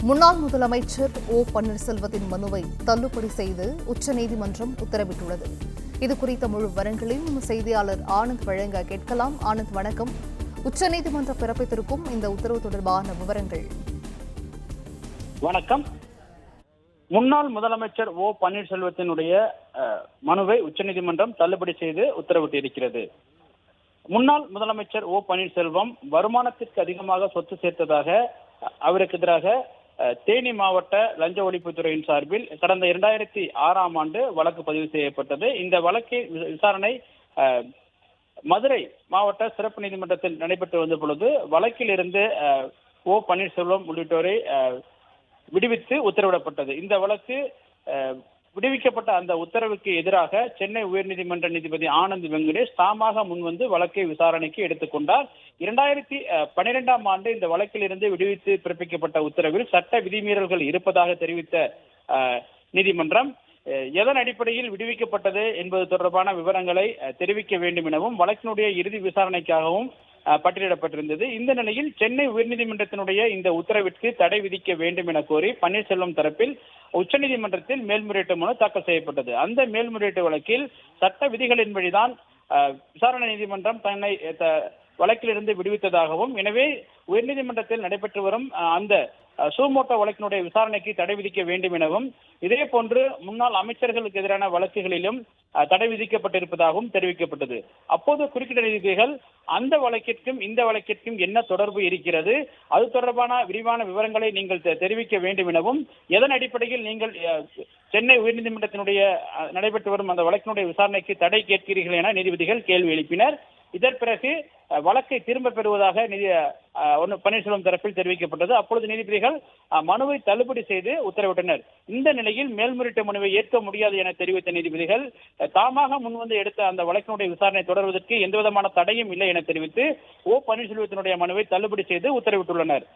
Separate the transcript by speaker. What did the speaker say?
Speaker 1: முன்னாள் முதலமைச்சர் ஓ பன்னீர்செல்வத்தின் மனுவை தள்ளுபடி செய்து உச்சநீதிமன்றம் உத்தரவிட்டுள்ளது. இதுகுறித்த முழு விவரங்களையும் செய்தியாளர் ஆனந்த் வழங்க கேட்கலாம். ஆனந்த், வணக்கம். உச்சநீதிமன்றம் பிறப்பித்திருக்கும் இந்த உத்தரவு தொடர்பான விவரங்கள்.
Speaker 2: வணக்கம். முன்னாள் முதலமைச்சர் ஓ பன்னீர்செல்வத்தினுடைய மனுவை உச்சநீதிமன்றம் தள்ளுபடி செய்து உத்தரவிட்டிருக்கிறது. முன்னாள் முதலமைச்சர் ஓ பன்னீர்செல்வம் வருமானத்திற்கு அதிகமாக சொத்து சேர்த்ததாக அவருக்கு எதிராக தேனி மாவட்ட லஞ்ச ஒழிப்புத்துறையின் சார்பில் கடந்த 2006ஆம் ஆண்டு வழக்கு பதிவு செய்யப்பட்டது. இந்த வழக்கின் விசாரணை மதுரை மாவட்ட சிறப்பு நீதிமன்றத்தில் நடைபெற்று வந்த பொழுது வழக்கில் இருந்து ஓ பன்னீர்செல்வம் உள்ளிட்டோரை விடுவித்து உத்தரவிடப்பட்டது. இந்த வழக்கு விடுவிக்கப்பட்ட அந்த உத்தரவுக்கு எதிராக சென்னை உயர்நீதிமன்ற நீதிபதி ஆனந்த் வெங்கடேஷ் தாமாக முன்வந்து வழக்கை விசாரணைக்கு எடுத்துக்கொண்டார். 2012ஆம் ஆண்டு இந்த வழக்கில் இருந்து விடுவித்து பிறப்பிக்கப்பட்ட உத்தரவில் சட்ட விதிமீறல்கள் இருப்பதாக தெரிவித்த நீதிமன்றம் எதன் அடிப்படையில் விடுவிக்கப்பட்டது என்பது தொடர்பான விவரங்களை தெரிவிக்க வேண்டும் எனவும் வழக்கினுடைய இறுதி விசாரணைக்காகவும் பட்டியலிடப்பட்டிருந்தது. இந்த நிலையில் சென்னை உயர்நீதிமன்றத்தினுடைய இந்த உத்தரவிற்கு தடை விதிக்க வேண்டும் என கோரி பன்னீர்செல்வம் தரப்பில் உச்சநீதிமன்றத்தில் மேல்முறையீட்டு மனு தாக்கல் செய்யப்பட்டது. அந்த மேல்முறையீட்டு வழக்கில் சட்ட விதிகளின்படிதான் விசாரணை நீதிமன்றம் தன்னை வழக்கிலிருந்து விடுவித்ததாகவும், எனவே உயர்நீதிமன்றத்தில் நடைபெற்று வரும் அந்த சூமோட்டோ வழக்கினுடைய விசாரணைக்கு தடை விதிக்க வேண்டும் எனவும், இதே போன்று முன்னாள் அமைச்சர்களுக்கு எதிரான வழக்குகளிலும் தடை விதிக்கப்பட்டிருப்பதாகவும் தெரிவிக்கப்பட்டது. அப்போது குறுக்கிட்ட நீதிபதிகள் அந்த வழக்கிற்கும் இந்த வழக்கிற்கும் என்ன தொடர்பு இருக்கிறது, அது தொடர்பான விரிவான விவரங்களை நீங்கள் தெரிவிக்க வேண்டும் எனவும், எதன் அடிப்படையில் நீங்கள் சென்னை உயர்நீதிமன்றத்தினுடைய நடைபெற்று வரும் அந்த வழக்கினுடைய விசாரணைக்கு தடை கேட்கிறீர்கள் என நீதிபதிகள் கேள்வி எழுப்பினர். இதன் பிறகு வழக்கை திரும்ப பெறுவதாக பன்னீர்செல்வம் தரப்பில் தெரிவிக்கப்பட்டது. அப்பொழுது நீதிபதிகள் மனுவை தள்ளுபடி செய்து உத்தரவிட்டனர். இந்த நிலையில் மேல்முறையீட்டு மனுவை ஏற்க முடியாது என தெரிவித்த நீதிபதிகள் தாமாக முன்வந்து எடுத்த அந்த வழக்கினுடைய விசாரணை தொடர்வதற்கு எந்தவிதமான தடையும் இல்லை என தெரிவித்து ஓ பன்னீர்செல்வத்தினுடைய மனுவை தள்ளுபடி செய்து உத்தரவிட்டுள்ளனர்.